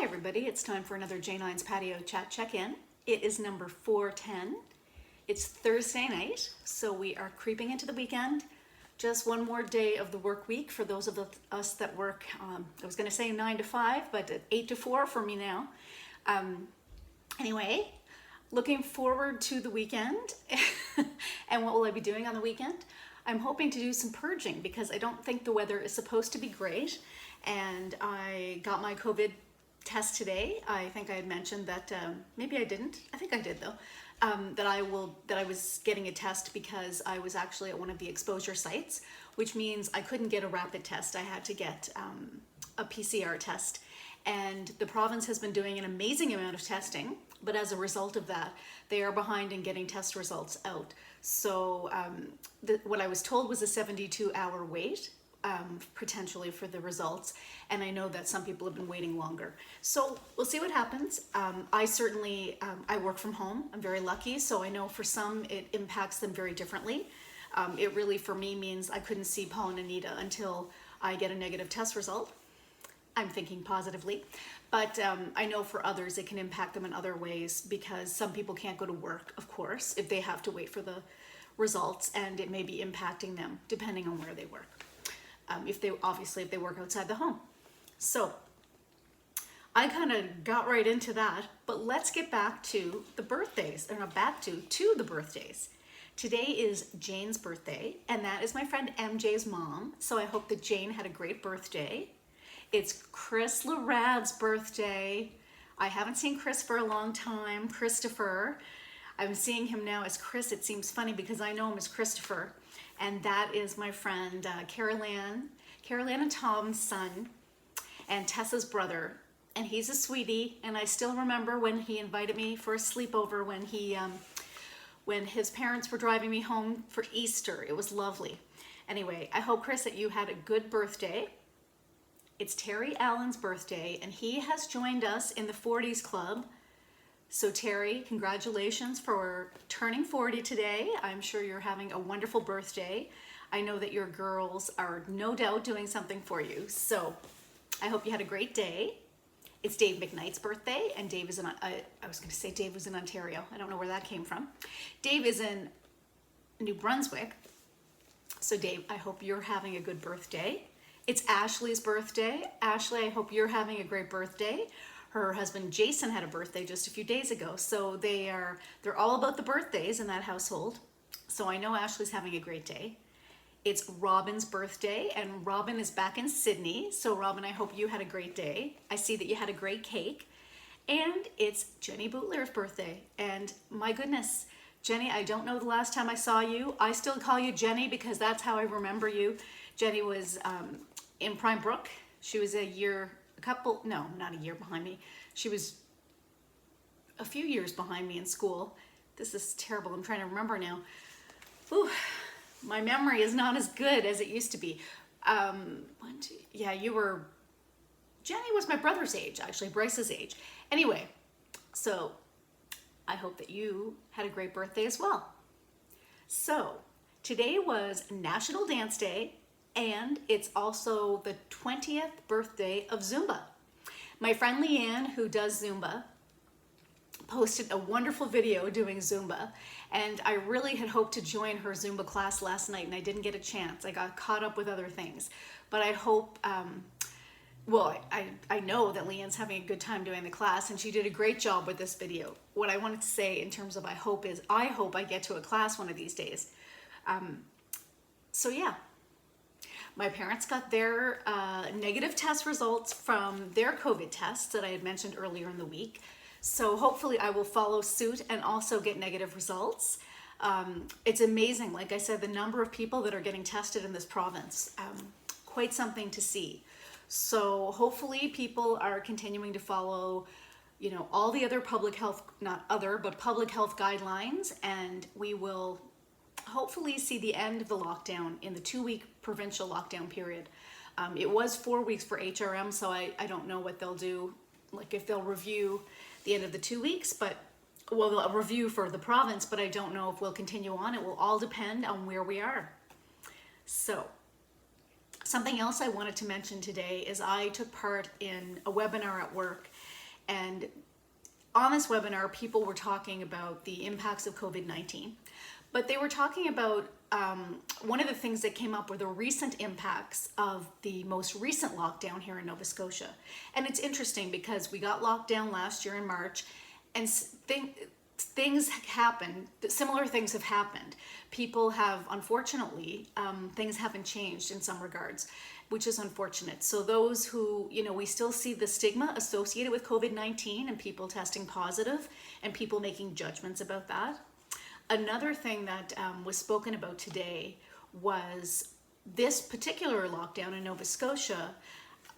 everybody, it's time for another J9’s Patio Chat check-in. It is number 410. It's Thursday night, so we are creeping into the weekend. Just one more day of the work week for those of us that work, I was going to say 9 to 5, but 8 to 4 for me now. Anyway, looking forward to the weekend. And what will I be doing on the weekend? I'm hoping to do some purging because I don't think the weather is supposed to be great. And I got my COVID test today. I think I had mentioned that, maybe I didn't. I think I did though. That I was getting a test because I was actually at one of the exposure sites, which means I couldn't get a rapid test. I had to get a PCR test. And the province has been doing an amazing amount of testing, but as a result of that, they are behind in getting test results out. So what I was told was a 72-hour wait, potentially for the results. And I know that some people have been waiting longer. So we'll see what happens. I certainly, I work from home. I'm very lucky. So I know for some, it impacts them very differently. It really, for me, means I couldn't see Paul and Anita until I get a negative test result. I'm thinking positively, but I know for others it can impact them in other ways because some people can't go to work, of course, if they have to wait for the results, and it may be impacting them depending on where they work. If they work outside the home. So I kind of got right into that, but let's get back to the birthdays, or not back to the birthdays. Today is Jane's birthday, and that is my friend MJ's mom. So I hope that Jane had a great birthday. It's Chris Larad's birthday. I haven't seen Chris for a long time. Christopher. I'm seeing him now as Chris. It seems funny because I know him as Christopher. And that is my friend Carol Ann and Tom's son, and Tessa's brother. And he's a sweetie. And I still remember when he invited me for a sleepover when his parents were driving me home for Easter. It was lovely. Anyway, I hope, Chris, that you had a good birthday. It's Terry Allen's birthday, and he has joined us in the 40s Club. So Terry, congratulations for turning 40 today. I'm sure you're having a wonderful birthday. I know that your girls are no doubt doing something for you. So I hope you had a great day. It's Dave McKnight's birthday, and Dave is I was going to say Dave was in Ontario. I don't know where that came from. Dave is in New Brunswick. So Dave, I hope you're having a good birthday. It's Ashley's birthday. Ashley, I hope you're having a great birthday. Her husband Jason had a birthday just a few days ago. So they're all about the birthdays in that household. So I know Ashley's having a great day. It's Robin's birthday, and Robin is back in Sydney. So Robin, I hope you had a great day. I see that you had a great cake. And it's Jenny Bootler's birthday. And my goodness, Jenny, I don't know the last time I saw you. I still call you Jenny because that's how I remember you. Jenny was in Prime Brook. She was not a year behind me. She was a few years behind me in school. This is terrible. I'm trying to remember now. Ooh, my memory is not as good as it used to be. Jenny was my brother's age, actually, Bryce's age. Anyway, so I hope that you had a great birthday as well. So today was National Dance Day, and it's also the 20th birthday of Zumba. My friend Leanne, who does Zumba, posted a wonderful video doing Zumba, and I really had hoped to join her Zumba class last night, and I didn't get a chance. I got caught up with other things. But I hope, I know that Leanne's having a good time doing the class, and she did a great job with this video. What I wanted to say in terms of I hope I get to a class one of these days. So yeah. My parents got their negative test results from their COVID tests that I had mentioned earlier in the week. So hopefully I will follow suit and also get negative results. It's amazing, like I said, the number of people that are getting tested in this province. Quite something to see. So hopefully people are continuing to follow, all the other public health guidelines, and we will hopefully see the end of the lockdown in the 2-week provincial lockdown period. It was 4 weeks for HRM, so I don't know what they'll do, like if they'll review the end of the 2 weeks, they'll review for the province, but I don't know if we'll continue on. It will all depend on where we are. So Something else I wanted to mention today is I took part in a webinar at work, And on this webinar, people were talking about the impacts of COVID-19, but they were talking about one of the things that came up were the recent impacts of the most recent lockdown here in Nova Scotia. And it's interesting because we got locked down last year in March, and things happened, similar things have happened. People have, unfortunately, things haven't changed in some regards, which is unfortunate. So those who, we still see the stigma associated with COVID-19 and people testing positive and people making judgments about that. Another thing that was spoken about today was this particular lockdown in Nova Scotia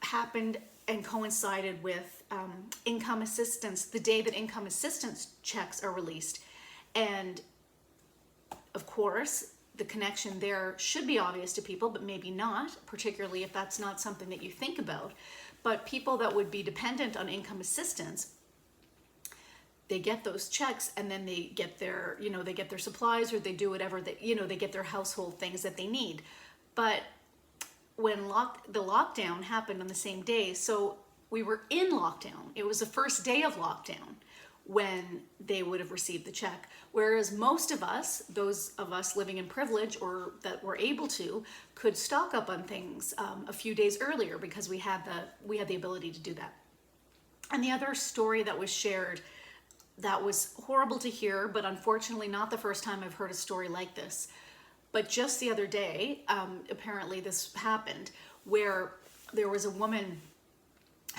happened and coincided with income assistance, the day that income assistance checks are released. And of course, the connection there should be obvious to people, but maybe not, particularly if that's not something that you think about. But people that would be dependent on income assistance, they get those checks and then they get their, they get their supplies, or they do whatever that, they get their household things that they need. But when the lockdown happened on the same day, so we were in lockdown. It was the first day of lockdown when they would have received the check. Whereas most of us, those of us living in privilege or that were able to, could stock up on things a few days earlier because we had the ability to do that. And the other story that was shared that was horrible to hear, but unfortunately not the first time I've heard a story like this. But just the other day, apparently this happened, where there was a woman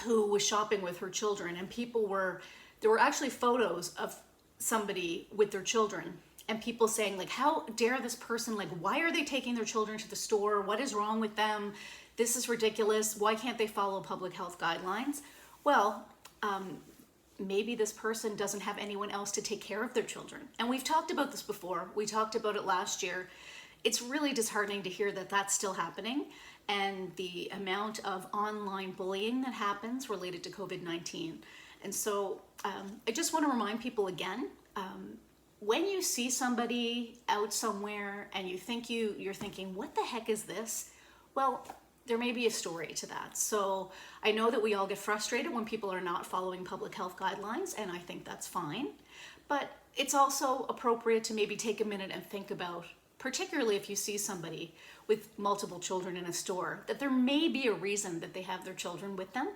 who was shopping with her children, and there were actually photos of somebody with their children, and people saying, like, how dare this person, like, why are they taking their children to the store? What is wrong with them? This is ridiculous. Why can't they follow public health guidelines? Well, maybe this person doesn't have anyone else to take care of their children. And we've talked about this before. We talked about it last year. It's really disheartening to hear that that's still happening, and the amount of online bullying that happens related to COVID-19. And so I just want to remind people again, when you see somebody out somewhere and you're thinking, what the heck is this? Well, there may be a story to that. So I know that we all get frustrated when people are not following public health guidelines, and I think that's fine. But it's also appropriate to maybe take a minute and think about, particularly if you see somebody with multiple children in a store, that there may be a reason that they have their children with them.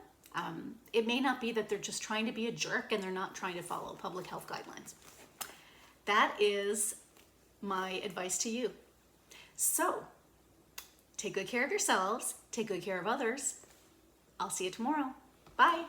It may not be that they're just trying to be a jerk and they're not trying to follow public health guidelines. That is my advice to you. So, take good care of yourselves, take good care of others. I'll see you tomorrow. Bye.